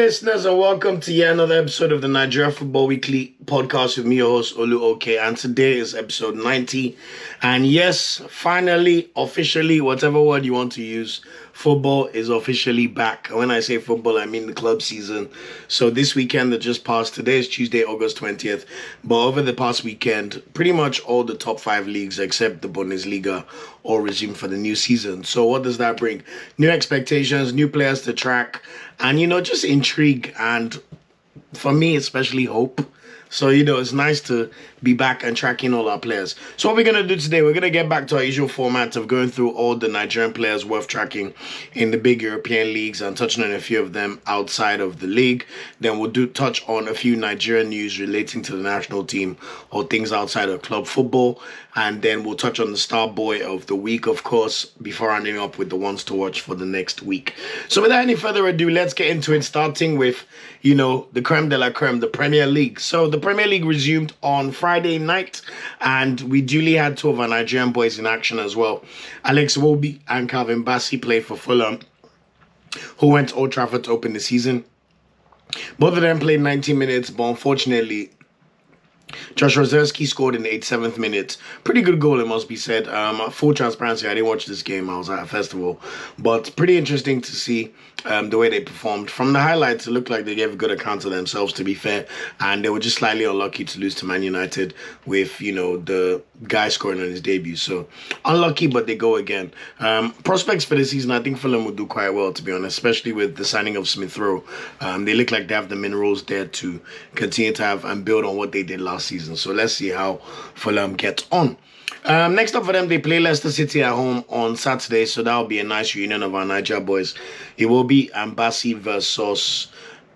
listeners, and welcome to yet another episode of the Nigeria Football Weekly podcast with me, your host, Okoye. And today is episode 90. And yes, finally, officially, whatever word you want to use, football is officially back. And when I say football, I mean the club season. So this weekend that just passed, today is Tuesday, August 20th. But over the past weekend, pretty much all the top 5 leagues except the Bundesliga all resumed for the new season. So what does that bring? New expectations, new players to track, and, just intrigue, and for me, especially hope. So, it's nice to be back and tracking all our players. So what we're going to do today, we're going to get back to our usual format of going through all the Nigerian players worth tracking in the big European leagues and touching on a few of them outside of the league. Then we'll touch on a few Nigerian news relating to the national team or things outside of club football. And then we'll touch on the star boy of the week, of course, before ending up with the ones to watch for the next week. So without any further ado, let's get into it, starting with, the creme de la creme, the Premier League. So the Premier League resumed on Friday night, and we duly had 2 of our Nigerian boys in action as well. Alex Iwobi and Calvin Bassey played for Fulham, who went to Old Trafford to open the season. Both of them played 90 minutes, but unfortunately, Josh Rozerski scored in the 87th minute. Pretty good goal, it must be said. Full transparency, I didn't watch this game. I was at a festival. But pretty interesting to see the way they performed. From the highlights, it looked like they gave a good account of themselves, to be fair. And they were just slightly unlucky to lose to Man United with, the guy scoring on his debut. So, unlucky, but they go again. Prospects for the season, I think Fulham will do quite well, to be honest, especially with the signing of Smith Rowe. They look like they have the minerals there to continue to have and build on what they did last season. So let's see how Fulham gets on. Next up for them, they play Leicester City at home on Saturday. So that'll be a nice reunion of our Niger boys. Iwobi and Bassey versus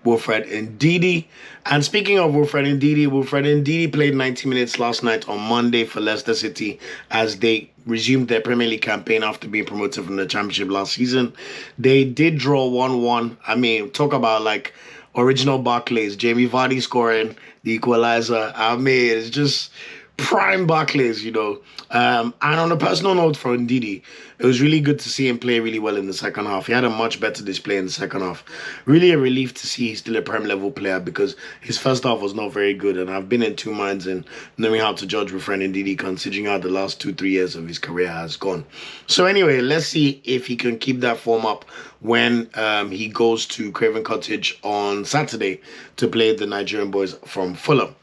Wilfred Ndidi. And speaking of Wilfred Ndidi played 90 minutes last night on Monday for Leicester City as they resumed their Premier League campaign after being promoted from the Championship last season. They did draw 1-1. I mean, talk about original Barclays, Jamie Vardy scoring the equalizer. I mean, it's just prime Barclays, And on a personal note for Ndidi, it was really good to see him play really well in the second half. He had a much better display in the second half. Really a relief to see he's still a Prem level player because his first half was not very good. And I've been in 2 minds in knowing how to judge Wilfred Ndidi considering how the last 2-3 years of his career has gone. So anyway, let's see if he can keep that form up when he goes to Craven Cottage on Saturday to play the Nigerian boys from Fulham.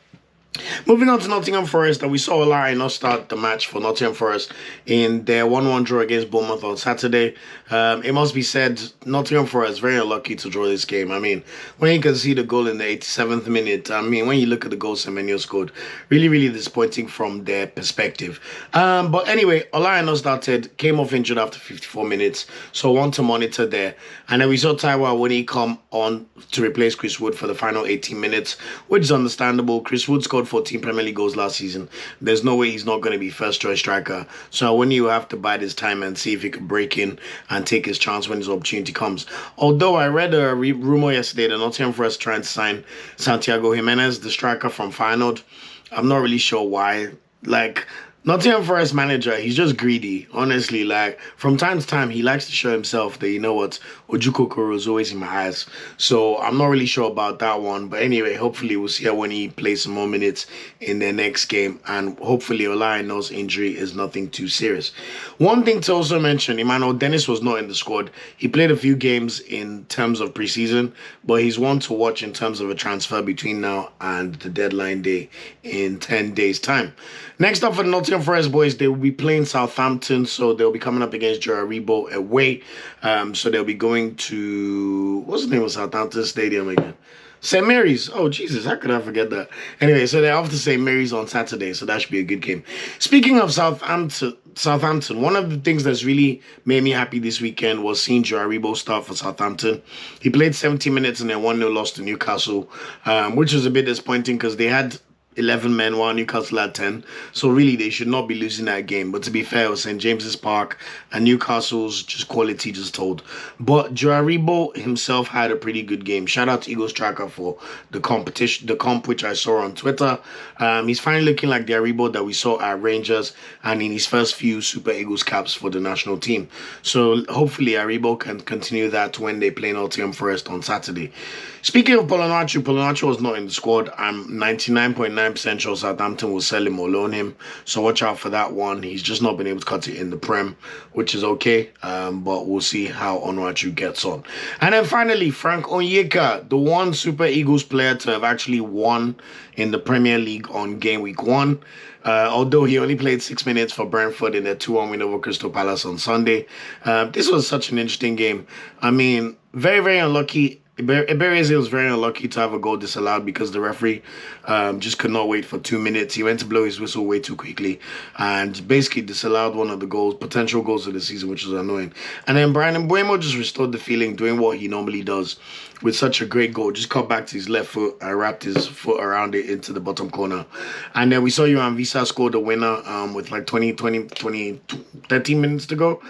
Moving on to Nottingham Forest, and we saw Aina start the match for Nottingham Forest in their 1-1 draw against Bournemouth on Saturday. It must be said, Nottingham Forest very unlucky to draw this game. I mean, when you can see the goal in the 87th minute, when you look at the goal Semenyo scored, really, really disappointing from their perspective. But anyway, Aina started, came off injured after 54 minutes, so one to monitor there. And then we saw Taiwo Awoniyi come on to replace Chris Wood for the final 18 minutes, which is understandable. Chris Wood scored 14 Premier League goals last season. There's no way he's not going to be first choice striker. So when you have to bide his time and see if he can break in and take his chance when his opportunity comes. Although I read a rumor yesterday that Nottingham Forest trying to sign Santiago Jimenez, the striker from Feyenoord. I'm not really sure why. Nottingham Forest manager, he's just greedy, honestly. From time to time, he likes to show himself that, Ojuko is always in my eyes. So I'm not really sure about that one. But anyway, hopefully we'll see when he plays some more minutes in their next game. And hopefully Olaino's injury is nothing too serious. One thing to also mention, Emmanuel Dennis was not in the squad. He played a few games in terms of preseason, but he's one to watch in terms of a transfer between now and the deadline day in 10 days' time. Next up for the Nottingham Forest boys, they will be playing Southampton, so they'll be coming up against Joe Aribo away. So they'll be going to, what's the name of Southampton Stadium again? St. Mary's. Oh, Jesus, how could I forget that? Anyway, so they're off to St. Mary's on Saturday, so that should be a good game. Speaking of Southampton, one of the things that's really made me happy this weekend was seeing Joe Aribo start for Southampton. He played 70 minutes and then 1-0 loss to Newcastle, which was a bit disappointing because they had 11 men while Newcastle had 10. So really, they should not be losing that game. But to be fair, it was St. James's Park and Newcastle's just quality just told. But Joe Aribo himself had a pretty good game. Shout out to Eagles Tracker for the comp which I saw on Twitter. He's finally looking like the Aribo that we saw at Rangers and in his first few Super Eagles caps for the national team. So hopefully Aribo can continue that when they play Nottingham Forest on Saturday. Speaking of Polonarcho was not in the squad. I'm 99.9% sure Southampton will sell him or loan him. So watch out for that one. He's just not been able to cut it in the Prem, which is okay. But we'll see how Onuachu gets on. And then finally, Frank Onyeka, the one Super Eagles player to have actually won in the Premier League on game week 1. Although he only played 6 minutes for Brentford in their 2-1 win over Crystal Palace on Sunday. This was such an interesting game. I mean, very, very unlucky. Ebereze was very unlucky to have a goal disallowed because the referee just could not wait for 2 minutes. He went to blow his whistle way too quickly and basically disallowed one of the potential goals of the season, which was annoying. And then Brian Mbeumo just restored the feeling, doing what he normally does with such a great goal. Just cut back to his left foot and wrapped his foot around it into the bottom corner. And then we saw Johan Visa score the winner with like 13 minutes to go.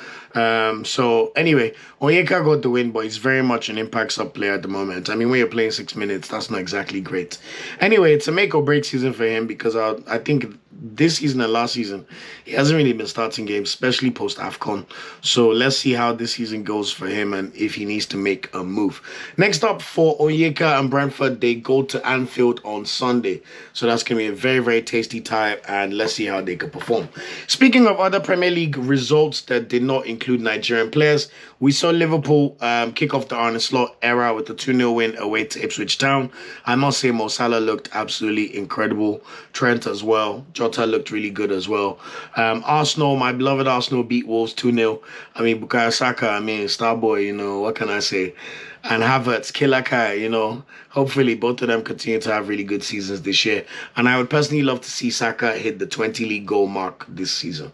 So anyway, Onyeka got the win, but he's very much an impact sub player at the moment. I mean, when you're playing 6 minutes, that's not exactly great. Anyway, it's a make or break season for him because I think this season and last season, he hasn't really been starting games, especially post AFCON. So let's see how this season goes for him and if he needs to make a move. Next up for Onyeka and Brentford, they go to Anfield on Sunday. So that's going to be a very, very tasty tie, and let's see how they can perform. Speaking of other Premier League results that did not include Nigerian players, we saw Liverpool kick off the Arne Slot era with a 2-0 win away to Ipswich Town. I must say Mo Salah looked absolutely incredible. Trent as well. Jota looked really good as well. Arsenal, my beloved Arsenal, beat Wolves 2-0. I mean, Bukayo Saka, Starboy, what can I say? And Havertz, Killer Kai, hopefully both of them continue to have really good seasons this year. And I would personally love to see Saka hit the 20 league goal mark this season.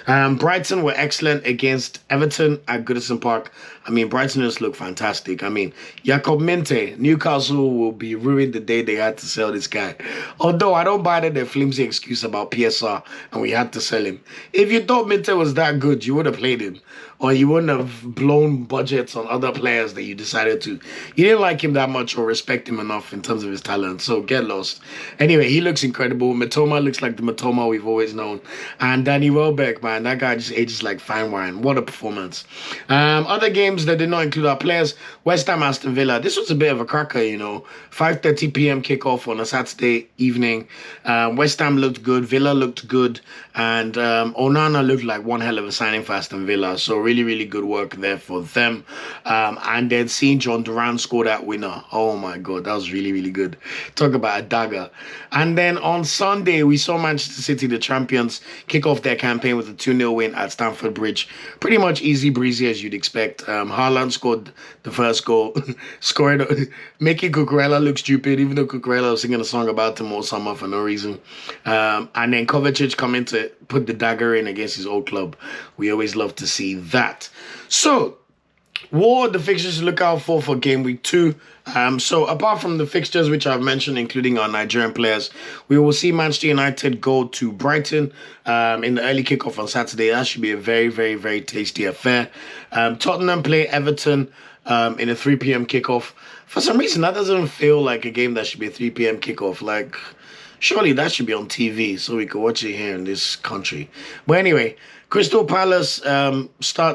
Brighton were excellent against Everton at Goodison Park. I mean, Brighton just looked fantastic. I mean, Jakob Minte, Newcastle will be ruined the day they had to sell this guy. Although I don't buy that flimsy excuse about PSR and we had to sell him. If you thought Minte was that good, you would have played him. Or you wouldn't have blown budgets on other players that you decided to. You didn't like him that much or respect him enough in terms of his talent, so get lost. Anyway, he looks incredible. Matoma looks like the Matoma we've always known. And Danny Welbeck, man, that guy just ages like fine wine. What a performance. Other games that did not include our players, West Ham, Aston Villa. This was a bit of a cracker, 5:30 p.m. kickoff on a Saturday evening. West Ham looked good. Villa looked good. And Onana looked like one hell of a signing for Aston Villa. So really, really good work there for them. And then seeing John Duran score that winner. Oh my God, that was really, really good. Talk about a dagger. And then on Sunday, we saw Manchester City, the champions, kick off their campaign with a 2-0 win at Stamford Bridge. Pretty much easy breezy as you'd expect. Haaland scored the first goal. Making Cucurella look stupid, even though Cucurella was singing a song about him all summer for no reason. And then Kovacic coming to put the dagger in against his old club. We always love to see that. So, what are the fixtures to look out for game week 2? So apart from the fixtures which I've mentioned, including our Nigerian players, we will see Manchester United go to Brighton in the early kickoff on Saturday. That should be a very, very, very tasty affair. Tottenham play Everton in a 3 p.m. kickoff. For some reason, that doesn't feel like a game that should be a 3 p.m. kickoff. Like, surely that should be on TV so we could watch it here in this country. But anyway, Crystal Palace have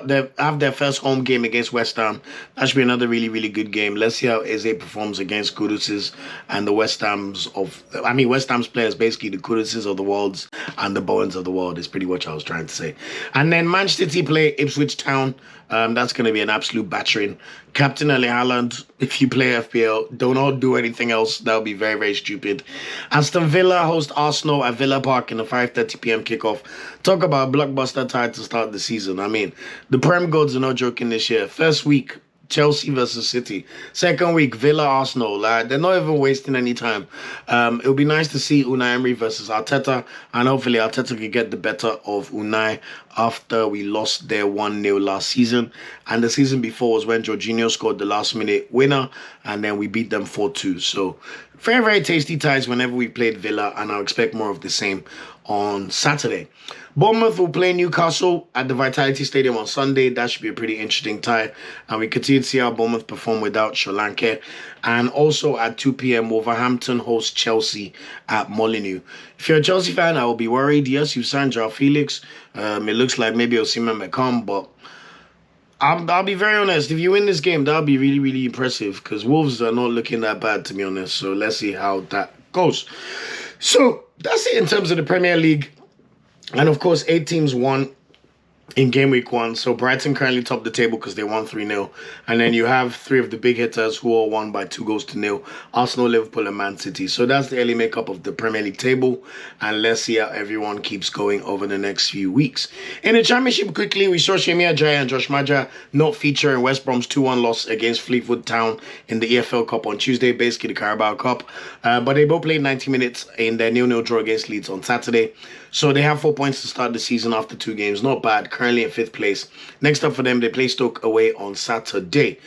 their first home game against West Ham. That should be another really, really good game. Let's see how Eze performs against Kuduses and the West Ham's players, basically the Kuduses of the world and the Bowens of the world is pretty much what I was trying to say. And then Manchester City play Ipswich Town. That's going to be an absolute battering. Captain Erling Haaland, if you play FPL, do not do anything else. That would be very, very stupid. Aston Villa host Arsenal at Villa Park in a 5:30 p.m. kickoff. Talk about a blockbuster tie to start the season. I mean, the Prem gods are not joking this year. First week, Chelsea versus City. Second week, Villa, Arsenal. Like, they're not even wasting any time. It'll be nice to see Unai Emery versus Arteta, and hopefully Arteta can get the better of Unai after we lost their 1-0 last season. And the season before was when Jorginho scored the last-minute winner, and then we beat them 4-2. So very, very tasty ties whenever we played Villa, and I'll expect more of the same on Saturday. Bournemouth will play Newcastle at the Vitality Stadium on Sunday. That should be a pretty interesting tie. And we continue to see how Bournemouth perform without Solanke. And also at 2 p.m, Wolverhampton hosts Chelsea at Molineux. If you're a Chelsea fan, I will be worried. Yes, you signed Joao Felix. It looks like maybe Osimhen may come, but I'll be very honest. If you win this game, that'll be really, really impressive because Wolves are not looking that bad, to be honest. So let's see how that goes. So that's it in terms of the Premier League. And of course, 8 teams won in game week 1. So Brighton currently top the table because they won 3-0. And then you have 3 of the big hitters who all won by 2-0. Arsenal, Liverpool, and Man City. So that's the early makeup of the Premier League table. And let's see how everyone keeps going over the next few weeks. In the Championship, quickly, we saw Ajayi and Josh Maja not feature in West Brom's 2-1 loss against Fleetwood Town in the EFL Cup on Tuesday, basically the Carabao Cup. But they both played 90 minutes in their 0-0 draw against Leeds on Saturday. So they have 4 points to start the season after 2 games. Not bad. Currently in 5th place. Next up for them, they play Stoke away on Saturday.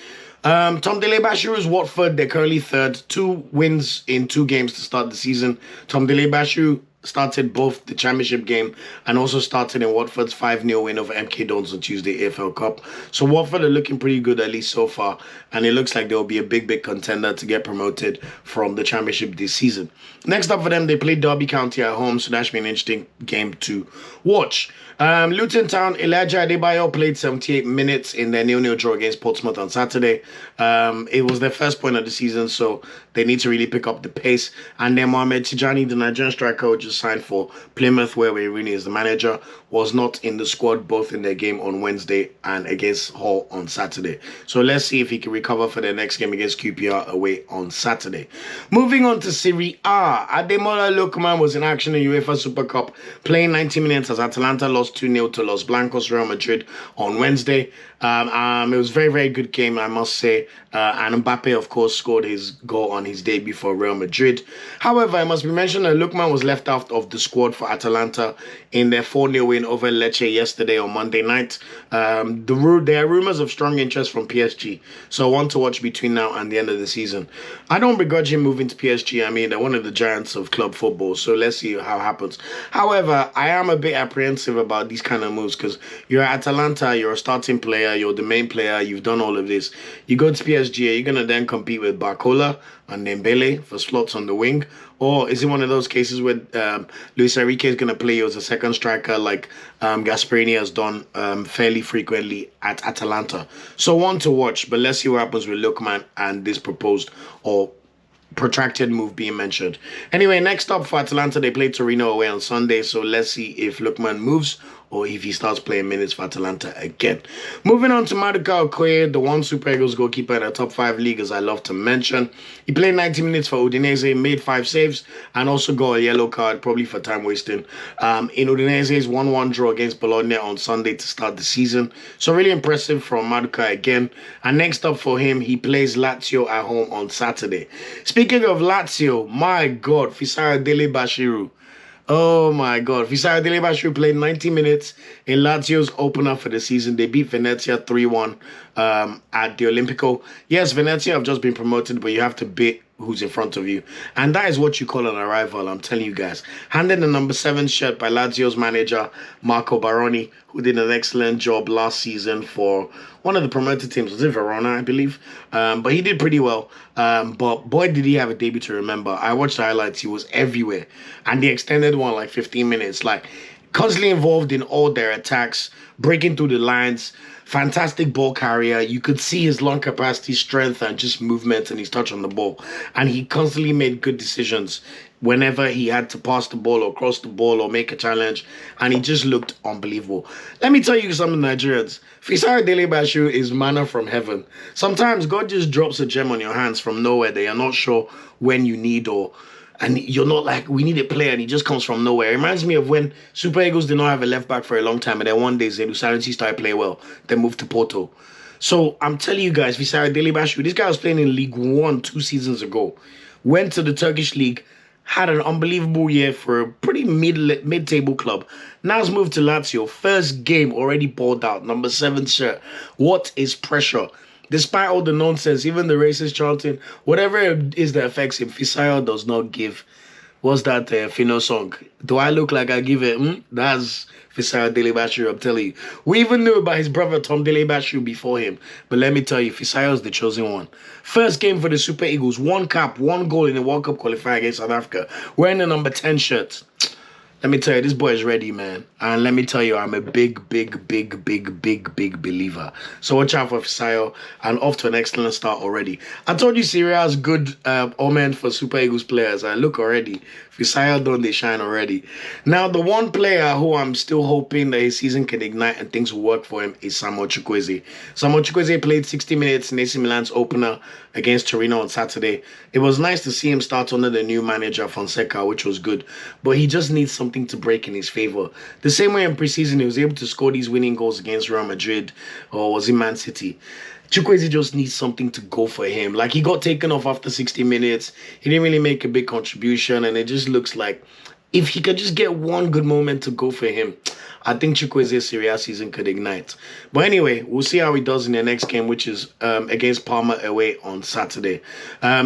Tom Dele-Bashiru's Watford, they're currently 3rd. 2 wins in 2 games to start the season. Tom Dele-Bashiru started both the Championship game and also started in Watford's 5-0 win over MK Dons on Tuesday AFL Cup. So Watford are looking pretty good, at least so far, and it looks like they'll be a big, big contender to get promoted from the Championship this season. Next up for them, they play Derby County at home, so that should be an interesting game to watch. Luton Town, Elijah Adebayo played 78 minutes in their 0-0 draw against Portsmouth on Saturday. It was their first point of the season, so they need to really pick up the pace. And then Mohamed Tijani, the Nigerian striker who just signed for Plymouth, where Wayne Rooney is the manager, was not in the squad both in their game on Wednesday and against Hull on Saturday. So let's see if he can recover for their next game against QPR away on Saturday. Moving on to Serie A, Ademola Lookman was in action in UEFA Super Cup, playing 90 minutes as Atalanta lost 2-0 to Los Blancos Real Madrid on Wednesday. It was a very, very good game, I must say. And Mbappe, of course, scored his goal on his debut for Real Madrid. However, it must be mentioned that Lookman was left out of the squad for Atalanta in their 4-0 win over Lecce yesterday on Monday night. There are rumours of strong interest from PSG, so one to watch between now and the end of the season. I don't begrudge him moving to PSG. I mean, they're one of the giants of club football, so let's see how it happens. However, I am a bit apprehensive about these kind of moves because you're at Atalanta, you're a starting player, you're the main player, you've done all of this. You go to PSG, are you going to then compete with Barcola and Dembele for slots on the wing? Or is it one of those cases where Luis Enrique is going to play you as a second striker like Gasperini has done fairly frequently at Atalanta? So one to watch, but let's see what happens with Lookman and this proposed or protracted move being mentioned. Anyway, next up for Atalanta, they play Torino away on Sunday, so let's see if Lookman moves or if he starts playing minutes for Atalanta again. Moving on to Maduka Okoye, the one Super Eagles goalkeeper in the top 5 league, as I love to mention. He played 90 minutes for Udinese, made 5 saves, and also got a yellow card, probably for time wasting, in Udinese's 1-1 draw against Bologna on Sunday to start the season. So really impressive from Maduka again. And next up for him, he plays Lazio at home on Saturday. Speaking of Lazio, my God, Fisayo Dele-Bashiru. Oh my God. Fisayo Dele-Bashiru played 90 minutes in Lazio's opener for the season. They beat Venezia 3-1 at the Olimpico. Yes, Venezia have just been promoted, but you have to beat who's in front of you. And that is what you call an arrival, I'm telling you guys. Handed the number 7 shirt by Lazio's manager, Marco Baroni, who did an excellent job last season for one of the promoted teams. Was it Verona, I believe? But he did pretty well. But boy, did he have a debut to remember. I watched the highlights. He was everywhere. And the extended one, like 15 minutes. Like, constantly involved in all their attacks, breaking through the lines. Fantastic ball carrier. You could see his lung capacity, strength, and just movement and his touch on the ball. And he constantly made good decisions whenever he had to pass the ball or cross the ball or make a challenge. And he just looked unbelievable. Let me tell you something, Nigerians. Fisayo Dele-Bashiru is manna from heaven. Sometimes God just drops a gem on your hands from nowhere that you're not sure when you need and you're not like, we need a player, and he just comes from nowhere. It reminds me of when Super Eagles did not have a left back for a long time, and then one day Zedu Salensi started playing well, then moved to Porto. So I'm telling you guys, Fisayo Dele-Bashiru, this guy was playing in League One 2 seasons ago. Went to the Turkish league, had an unbelievable year for a pretty mid-table club. Now he's moved to Lazio. First game already balled out. Number 7 shirt. What is pressure? Despite all the nonsense, even the racist chanting, whatever it is that affects him, Fisayo does not give. What's that Fino song? Do I look like I give it? That's Fisayo Dele-Bashiru, I'm telling you. We even knew about his brother Tom Dele-Bashiru before him. But let me tell you, Fisayo's the chosen one. First game for the Super Eagles. 1 cap, 1 goal in the World Cup qualifier against South Africa. Wearing the number 10 shirt. Let me tell you, this boy is ready, man. And let me tell you, I'm a big believer. So watch out for Fisayo, and off to an excellent start already. I told you Serie A is good omen for Super Eagles players. And look already, Fisayo don't they shine already. Now, the one player who I'm still hoping that his season can ignite and things will work for him is Samuel Chukwueze. Samuel Chukwueze played 60 minutes in AC Milan's opener against Torino on Saturday. It was nice to see him start under the new manager, Fonseca, which was good. But he just needs something to break in his favor. The same way in preseason, he was able to score these winning goals against Real Madrid or was in Man City. Chukwueze just needs something to go for him. Like, he got taken off after 60 minutes. He didn't really make a big contribution, and it just looks like if he could just get one good moment to go for him, I think Chukwueze's Serie A season could ignite. But anyway, we'll see how he does in the next game, which is against Parma away on Saturday.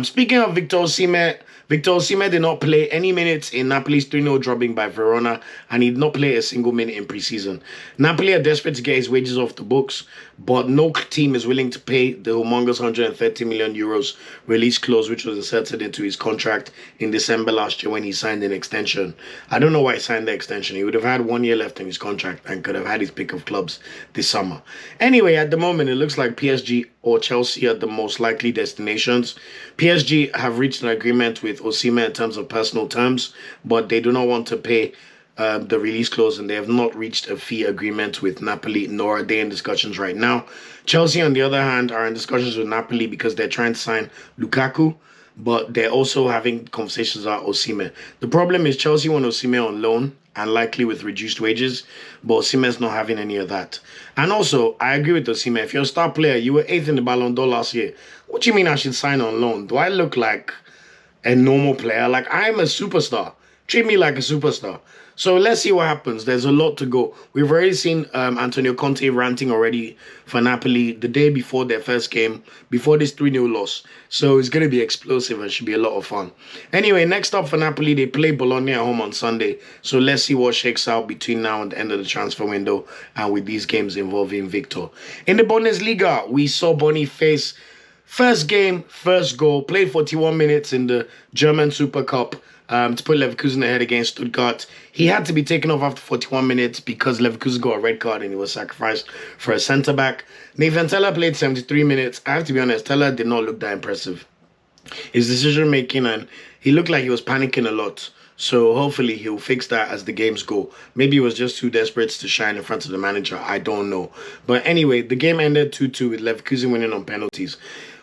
Speaking of Victor Osimhen, Victor Osimhen did not play any minutes in Napoli's 3-0 drubbing by Verona, and he did not play a single minute in pre-season. Napoli are desperate to get his wages off the books, but no team is willing to pay the humongous 130 million euros release clause, which was inserted into his contract in December last year when he signed an extension. I don't know why he signed the extension. He would have had 1 year left in his contract and could have had his pick of clubs this summer. Anyway, at the moment, it looks like PSG or Chelsea are the most likely destinations. PSG have reached an agreement with Osimhen in terms of personal terms, but they do not want to pay the release clause, and they have not reached a fee agreement with Napoli, nor are they in discussions right now. Chelsea, on the other hand, are in discussions with Napoli because they're trying to sign Lukaku, but they're also having conversations about Osimhen. The problem is Chelsea want Osimhen on loan and likely with reduced wages, but Osimhen's not having any of that. And also, I agree with Osimhen. If you're a star player, you were 8th in the Ballon d'Or last year. What do you mean I should sign on loan? Do I look like a normal player? Like, I'm a superstar. Treat me like a superstar. So let's see what happens. There's a lot to go. We've already seen Antonio Conte ranting already for Napoli the day before their first game, before this 3-0 loss. So it's going to be explosive and should be a lot of fun. Anyway, next up for Napoli, they play Bologna at home on Sunday. So let's see what shakes out between now and the end of the transfer window and with these games involving Victor. In the Bundesliga, we saw Boniface. First game, first goal, played 41 minutes in the German Super Cup to put Leverkusen ahead against Stuttgart. He had to be taken off after 41 minutes because Leverkusen got a red card and he was sacrificed for a centre-back. Nathan Tella played 73 minutes. I have to be honest, Tella did not look that impressive. His decision-making, and he looked like he was panicking a lot. So hopefully he'll fix that as the games go. Maybe he was just too desperate to shine in front of the manager. I don't know. But anyway, the game ended 2-2 with Leverkusen winning on penalties.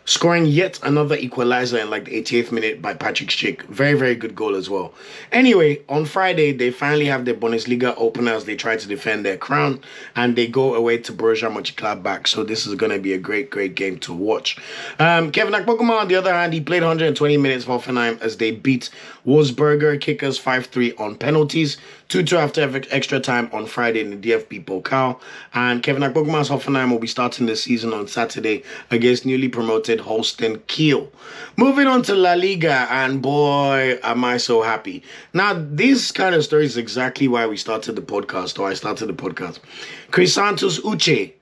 Scoring yet another equalizer in like the 88th minute by Patrick Schick. Very, very good goal as well. Anyway, on Friday, they finally have their Bundesliga opener as they try to defend their crown. And they go away to Borussia Mönchengladbach. So this is going to be a great, great game to watch. Kevin Akpoguma, on the other hand, he played 120 minutes for Hoffenheim as they beat Wolfsberger Kickers 5-3 on penalties. 2-2 after extra time on Friday in the DFB Pokal. And Kevin Akpoguma's Hoffenheim will be starting the season on Saturday against newly promoted Holstein Kiel. Moving on to La Liga, and boy, am I so happy. Now, this kind of story is exactly why we started the podcast, or I started the podcast. Chrisantus Uche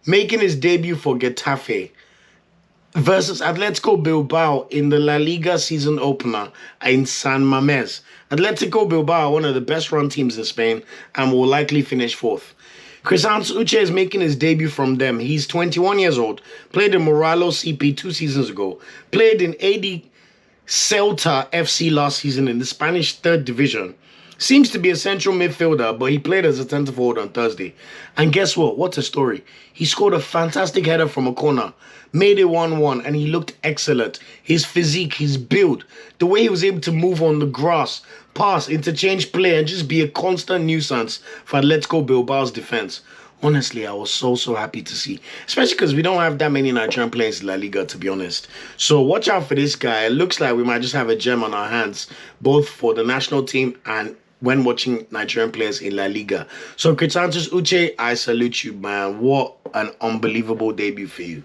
making his debut for Getafe versus Atletico Bilbao in the La Liga season opener in San Mames. Atletico Bilbao, one of the best run teams in Spain, and will likely finish 4th. Chrisantus Uche is making his debut from them. He's 21 years old, played in Morelos CP 2 seasons ago, played in AD Celta FC last season in the Spanish 3rd division. Seems to be a central midfielder, but he played as a centre forward on Thursday. And guess what? What a story. He scored a fantastic header from a corner, made it 1-1, and he looked excellent. His physique, his build, the way he was able to move on the grass, pass, interchange play, and just be a constant nuisance for Atletico Bilbao's defence. honestly, I was so happy to see, especially because we don't have that many Nigerian players in La Liga, to be honest. So watch out for this guy. It looks like we might just have a gem on our hands, both for the national team and when watching Nigerian players in La Liga. So Chrisantus Uche, I salute you, man. What an unbelievable debut for you.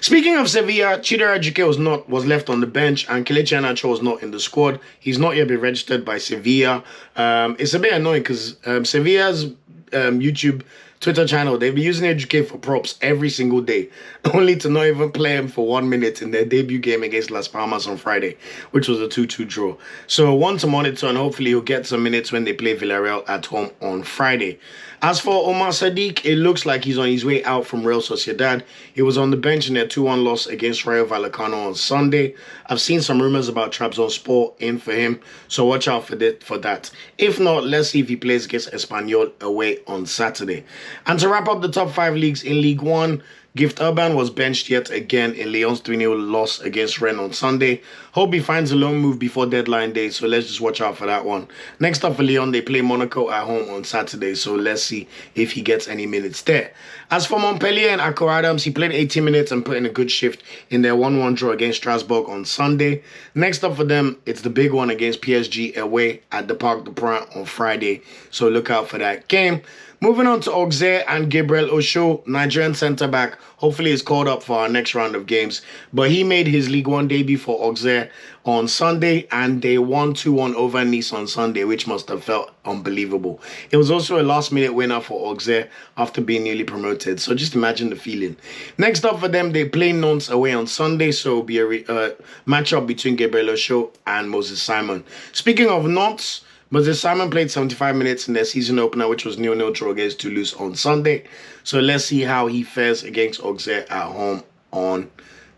Speaking of Sevilla, Ejuke was left on the bench, and Kelechi Iheanacho was not in the squad. He's not yet been registered by Sevilla. It's a bit annoying because Sevilla's YouTube Twitter channel, they've been using Ejuke for props every single day, only to not even play him for 1 minute in their debut game against Las Palmas on Friday, which was a 2-2 draw. So one to monitor, and hopefully he'll get some minutes when they play Villarreal at home on Friday. As for Omar Sadiq, it looks like he's on his way out from Real Sociedad. He was on the bench in their 2-1 loss against Rayo Vallecano on Sunday. I've seen some rumors about Trabzonspor in for him, so watch out for that. If not, let's see if he plays against Espanyol away on Saturday. And to wrap up the top 5 leagues in League 1, Gift Urban was benched yet again in Lyon's 3-0 loss against Rennes on Sunday. Hope he finds a loan move before deadline day, so let's just watch out for that one. Next up for Lyon, they play Monaco at home on Saturday, so let's see if he gets any minutes there. As for Montpellier and Akko Adams, he played 80 minutes and put in a good shift in their 1-1 draw against Strasbourg on Sunday. Next up for them, it's the big one against PSG away at the Parc des Princes on Friday, so look out for that game. Moving on to Auxerre and Gabriel Osho, Nigerian centre-back. Hopefully he's called up for our next round of games. But he made his League 1 debut for Auxerre on Sunday, and they won 2-1 over Nice on Sunday, which must have felt unbelievable. It was also a last-minute winner for Auxerre after being newly promoted, so just imagine the feeling. Next up for them, they play Nantes away on Sunday, so it'll be a matchup between Gabriel Osho and Moses Simon. Speaking of Nantes, Moses Simon played 75 minutes in their season opener, which was 0-0 draw against Toulouse on Sunday. So let's see how he fares against Auxerre at home on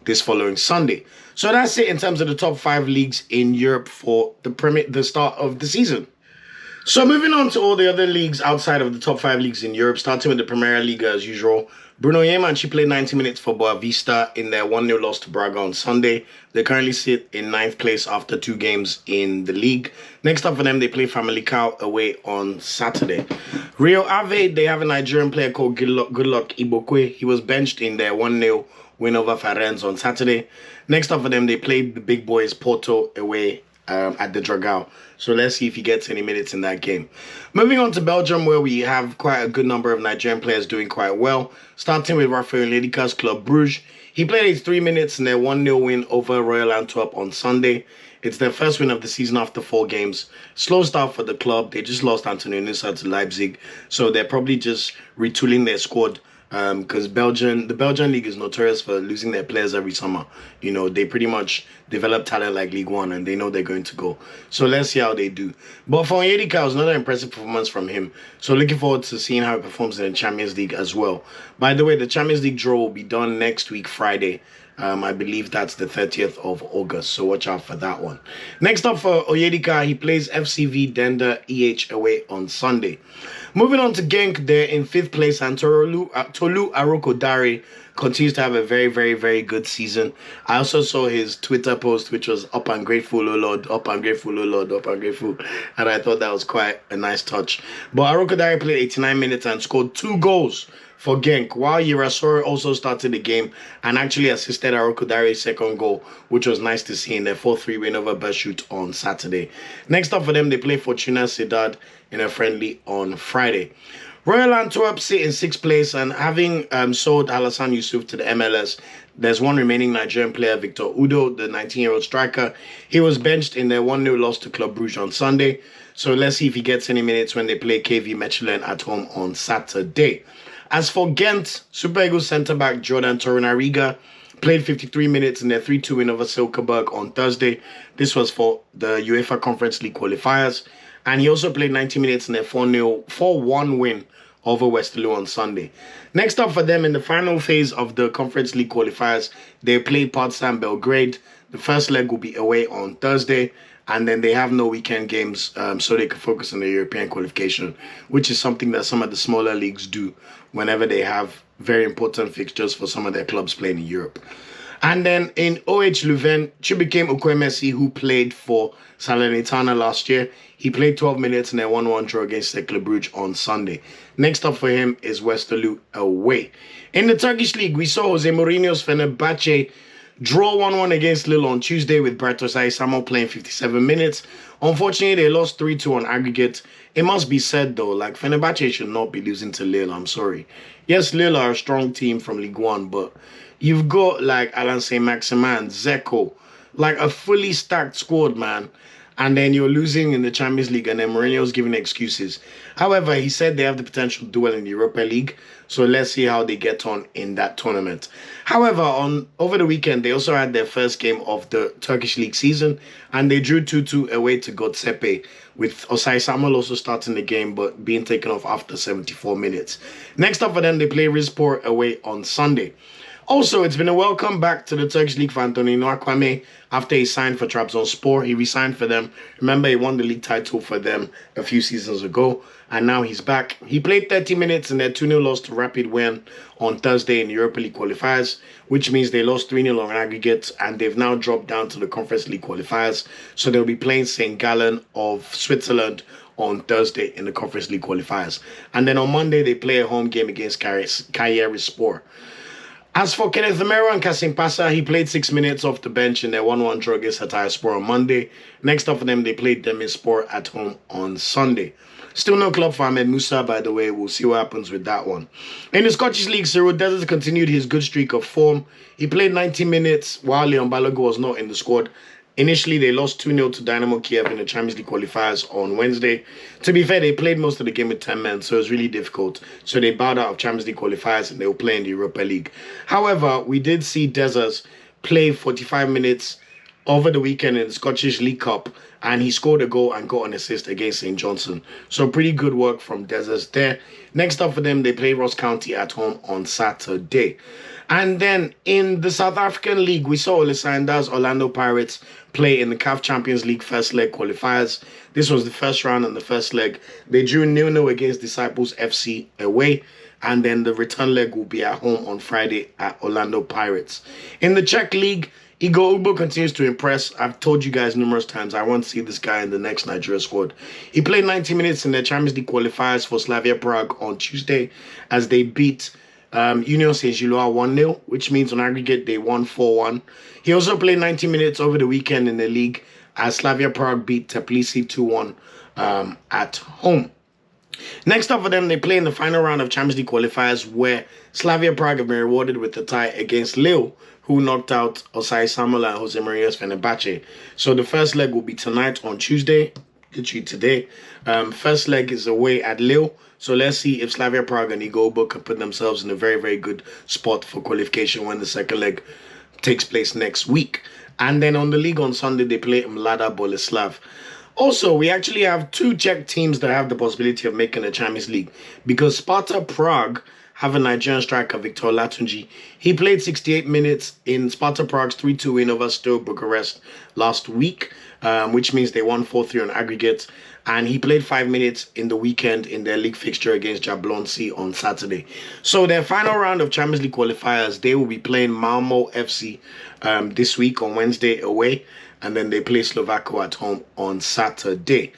this following Sunday. So that's it in terms of the top 5 leagues in Europe for the start of the season. So moving on to all the other leagues outside of the top 5 leagues in Europe, starting with the Premier Liga as usual. Bruno Yeman, played 90 minutes for Boavista in their 1-0 loss to Braga on Sunday. They currently sit in 9th place after 2 games in the league. Next up for them, they play Famalicão away on Saturday. Rio Ave, they have a Nigerian player called Goodluck Ibokwe. He was benched in their 1-0 win over Farenz on Saturday. Next up for them, they play the big boys Porto away at the Dragao. So let's see if he gets any minutes in that game. Moving on to Belgium, where we have quite a good number of Nigerian players doing quite well. Starting with Rafael Ledica's Club Bruges. He played his 3 minutes in their 1-0 win over Royal Antwerp on Sunday. It's their first win of the season after 4 games. Slow start for the club. They just lost Antonio Nusa to Leipzig. So they're probably just retooling their squad. Because the Belgian league is notorious for losing their players every summer. You know, they pretty much develop talent like League One, and they know they're going to go. So let's see how they do. But for Onyedika, it was another impressive performance from him. So looking forward to seeing how he performs in the Champions League as well. By the way, the Champions League draw will be done next week, Friday. I believe that's the 30th of August, so watch out for that one. Next up for Onyedika, he plays FCV Denda EH away on Sunday. Moving on to Genk, they're in 5th place, and Tolu Arokodare continues to have a very, very, very good season. I also saw his Twitter post, which was up and grateful, oh Lord, up and grateful, oh Lord, up and grateful. And I thought that was quite a nice touch. But Arokodare played 89 minutes and scored 2 goals for Genk, while Yirasoro also started the game and actually assisted Arokodare's second goal, which was nice to see in their 4-3 win over Bashut on Saturday. Next up for them, they play Fortuna Sittard in a friendly on Friday. Royal Antwerp sit in 6th place, and having sold Alassane Yusuf to the MLS, there's one remaining Nigerian player, Victor Udo, the 19-year-old striker. He was benched in their 1-0 loss to Club Brugge on Sunday. So let's see if he gets any minutes when they play KV Mechelen at home on Saturday. As for Ghent, Super Eagles centre-back Jordan Torunariga played 53 minutes in their 3-2 win over Silkeborg on Thursday. This was for the UEFA Conference League qualifiers. And he also played 90 minutes in their 4-1 win over Westerlo on Sunday. Next up for them in the final phase of the Conference League qualifiers, they play Partizan Belgrade. The first leg will be away on Thursday. And then they have no weekend games, so they can focus on the European qualification, which is something that some of the smaller leagues do whenever they have very important fixtures for some of their clubs playing in Europe. And then in OH Leuven, Chibikeme Okoye, who played for Salernitana last year, he played 12 minutes in a 1-1 draw against Cercle Brugge on Sunday. Next up for him is Westerlo away. In the Turkish league, we saw Jose Mourinho's Fenerbahce draw 1-1 against Lille on Tuesday with bright Osayi-Samuel playing 57 minutes. Unfortunately, they lost 3-2 on aggregate. It must be said, though, like Fenerbahce should not be losing to Lille, I'm sorry. Yes, Lille are a strong team from Ligue 1, but you've got like Alain Saint-Maximin, Zeko, like a fully stacked squad, man. And then you're losing in the Champions League, and then Mourinho's giving excuses. However, he said they have the potential to do well in the Europa League, so let's see how they get on in that tournament. However, over the weekend, they also had their first game of the Turkish League season, and they drew 2-2 away to Getafe, with Osayi-Samuel also starting the game, but being taken off after 74 minutes. Next up for them, they play Rizspor away on Sunday. Also, it's been a welcome back to the Turkish League for Antonino Akwame after he signed for Trabzonspor. He re-signed for them. Remember, he won the league title for them a few seasons ago, and now he's back. He played 30 minutes in their 2-0 loss to Rapid Wien on Thursday in the Europa League qualifiers, which means they lost 3-0 on aggregate, and they've now dropped down to the Conference League qualifiers. So they'll be playing St. Gallen of Switzerland on Thursday in the Conference League qualifiers. And then on Monday, they play a home game against Kayserispor. As for Kenneth Romero and Kasim Passa, he played 6 minutes off the bench in their 1-1 draw against Hatayspor on Monday. Next up for them, they played Demirspor at home on Sunday. Still no club for Ahmed Musa, by the way. We'll see what happens with that one. In the Scottish League, Cyril Dessers continued his good streak of form. He played 90 minutes while Leon Balogun was not in the squad. Initially, they lost 2-0 to Dynamo Kiev in the Champions League qualifiers on Wednesday. To be fair, they played most of the game with 10 men, so it was really difficult. So they bowed out of Champions League qualifiers and they will play in the Europa League. However, we did see Dessers play 45 minutes over the weekend in the Scottish League Cup, and he scored a goal and got an assist against St. Johnstone. So pretty good work from Dessers there. Next up for them, they play Ross County at home on Saturday. And then in the South African League, we saw Lysander's Orlando Pirates play in the CAF Champions League first leg qualifiers. This was the first round and the first leg. They drew 0-0 against Disciples FC away, and then the return leg will be at home on Friday at Orlando Pirates. In the Czech League, Igor Ubo continues to impress. I've told you guys numerous times I want to see this guy in the next Nigeria squad. He played 90 minutes in the Champions League qualifiers for Slavia Prague on Tuesday as they beat Union Saint-Gilloise 1-0, which means on aggregate they won 4-1. He also played 90 minutes over the weekend in the league as Slavia Prague beat Tbilisi 2-1 at home. Next up for them, they play in the final round of Champions League qualifiers where Slavia Prague have been rewarded with the tie against Lille, who knocked out Osayi-Samuel and Jose Mourinho's Fenerbahce. So the first leg will be tonight on Tuesday, literally today. First leg is away at Lille. So let's see if Slavia Prague and Igor Ubo can put themselves in a very, very good spot for qualification when the second leg takes place next week. And then on the league on Sunday, they play Mlada Boleslav. Also, we actually have two Czech teams that have the possibility of making the Champions League because Sparta Prague have a Nigerian striker, Victor Latunji. He played 68 minutes in Sparta Prague's 3-2 win over Steaua Bucharest last week, which means they won 4-3 on aggregate. And he played 5 minutes in the weekend in their league fixture against Jablonci on Saturday. So their final round of Champions League qualifiers, they will be playing Malmo FC this week on Wednesday away. And then they play Slovakia at home on Saturday.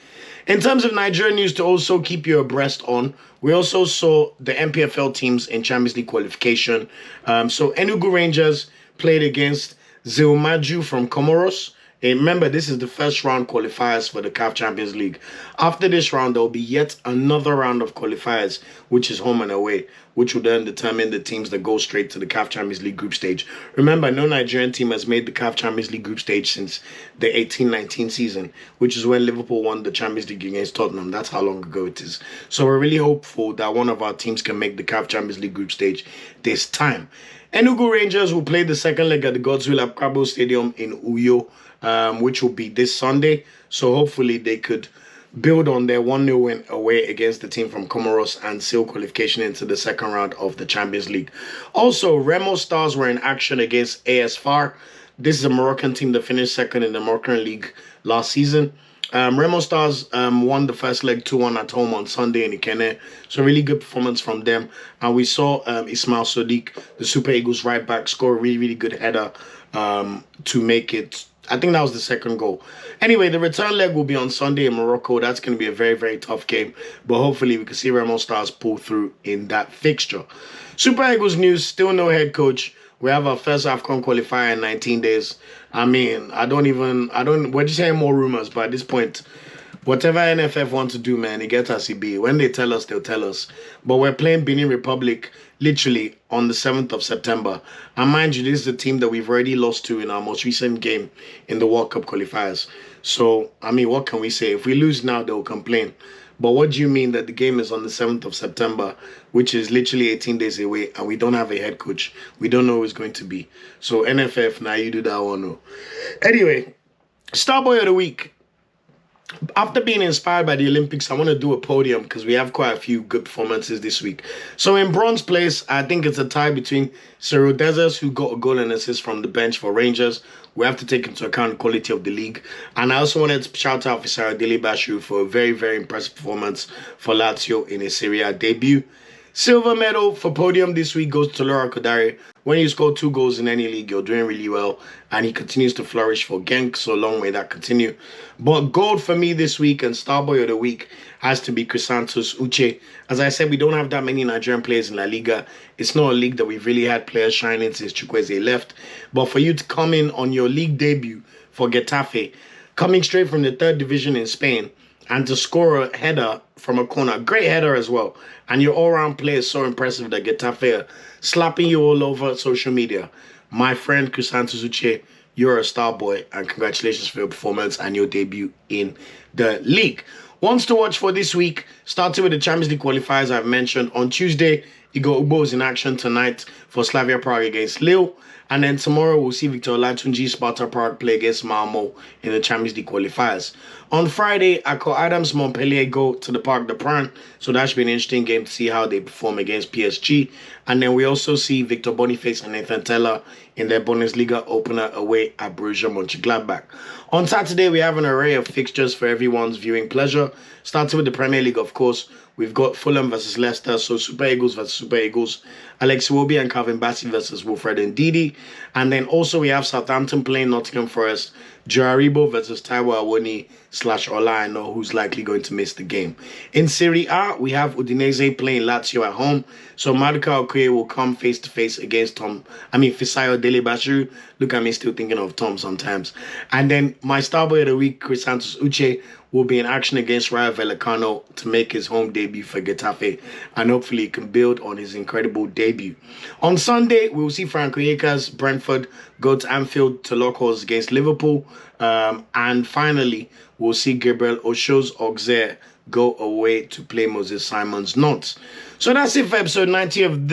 In terms of Nigerian news to also keep you abreast on, we also saw the MPFL teams in Champions League qualification. So Enugu Rangers played against Zilmaju from Comoros. Remember, this is the first round qualifiers for the CAF Champions League. After this round, there will be yet another round of qualifiers, which is home and away, which will then determine the teams that go straight to the CAF Champions League group stage. Remember, no Nigerian team has made the CAF Champions League group stage since the 18-19 season, which is when Liverpool won the Champions League against Tottenham. That's how long ago it is. So we're really hopeful that one of our teams can make the CAF Champions League group stage this time. Enugu Rangers will play the second leg at the Godswill Akpoguma Stadium in Uyo, which will be this Sunday. So hopefully they could build on their 1-0 win away against the team from Comoros and seal qualification into the second round of the Champions League. Also, Remo Stars were in action against AS FAR. This is a Moroccan team that finished second in the Moroccan League last season. Remo Stars won the first leg 2-1 at home on Sunday in Ikene. So really good performance from them. And we saw Ismail Sadiq, the Super Eagles right back, score a really, really good header to make it. I think that was the second goal. Anyway, the return leg will be on Sunday in Morocco. That's going to be a very, very tough game. But hopefully we can see Remo Stars pull through in that fixture. Super Eagles news, still no head coach. We have our first AFCON qualifier in 19 days. I mean, we're just hearing more rumors, but at this point, whatever NFF want to do, man, it gets us it be. When they tell us, they'll tell us. But we're playing Benin Republic literally on the 7th of September. And mind you, this is the team that we've already lost to in our most recent game in the World Cup qualifiers. So, I mean, what can we say? If we lose now, they'll complain. But what do you mean that the game is on the 7th of September, which is literally 18 days away, and we don't have a head coach? We don't know who it's going to be. So, NFF, now you do that one. No. Anyway, Star Boy of the Week. After being inspired by the Olympics, I want to do a podium because we have quite a few good performances this week. So in bronze place, I think it's a tie between Cyril Dessers, who got a goal and assist from the bench for Rangers. We have to take into account the quality of the league. And I also wanted to shout out Fisayo Dele-Bashiru for a very, very impressive performance for Lazio in his Serie A debut. Silver medal for podium this week goes to Laura Kodare. When you score 2 goals in any league, you're doing really well. And he continues to flourish for Genk, so long may that continue. But gold for me this week and Starboy of the Week has to be Chrisantus Uche. As I said, we don't have that many Nigerian players in La Liga. It's not a league that we've really had players shining since Chukwueze left. But for you to come in on your league debut for Getafe, coming straight from the 3rd division in Spain, and to score a header from a corner, great header as well. And your all-round play is so impressive that Getafe are slapping you all over social media. My friend Chrisantus Uche, you're a star boy, and congratulations for your performance and your debut in the league. Ones to watch for this week, starting with the Champions League qualifiers I've mentioned. On Tuesday, Iwobi is in action tonight for Slavia Prague against Lille. And then tomorrow, we'll see Victor Olatunji Sparta Prague play against Malmo in the Champions League qualifiers. On Friday, Akko Adams Montpellier go to the Parc des Princes. So that should be an interesting game to see how they perform against PSG. And then we also see Victor Boniface and Nathan Tella in their Bundesliga opener away at Borussia Mönchengladbach. On Saturday, we have an array of fixtures for everyone's viewing pleasure. Starting with the Premier League, of course, we've got Fulham versus Leicester, so Super Eagles versus Super Eagles. Alex Iwobi and Calvin Bassey versus Wilfred Ndidi. And then also we have Southampton playing Nottingham Forest. Joe Aribo versus Taiwo Awoniyi / Ola Aina, who's likely going to miss the game. In Serie A, we have Udinese playing Lazio at home. So Maduka Okoye will come face-to-face against Fisayo Dele-Bashiru. Look at me still thinking of Tom sometimes. And then my star boy of the week, Chrisantus Uche, will be in action against Rayo Vallecano to make his home debut for Getafe, and hopefully he can build on his incredible debut. On Sunday, we will see Frank Onyeka's Brentford go to Anfield to lock horns against Liverpool, and finally, we'll see Gabriel Osho's Auxerre go away to play Moses Simon's Nantes. So that's it for episode 90 of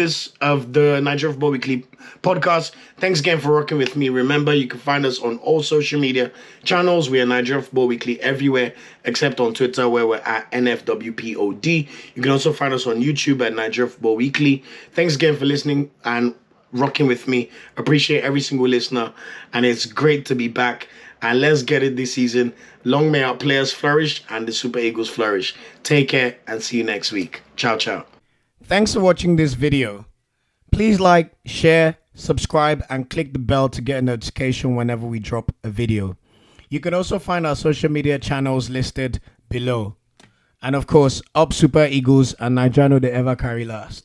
the Nigerian Football Weekly podcast. Thanks again for rocking with me. Remember, you can find us on all social media channels. We are Nigerian Football Weekly everywhere except on Twitter, where we're at NFWPOD. You can also find us on YouTube at Nigerian Football Weekly. Thanks again for listening and rocking with me. Appreciate every single listener, and it's great to be back. And let's get it this season. Long may our players flourish and the Super Eagles flourish. Take care and see you next week. Ciao, ciao. Thanks for watching this video. Please like, share, subscribe, and click the bell to get a notification whenever we drop a video. You can also find our social media channels listed below. And of course, up Super Eagles and Nigeriano the ever carry last.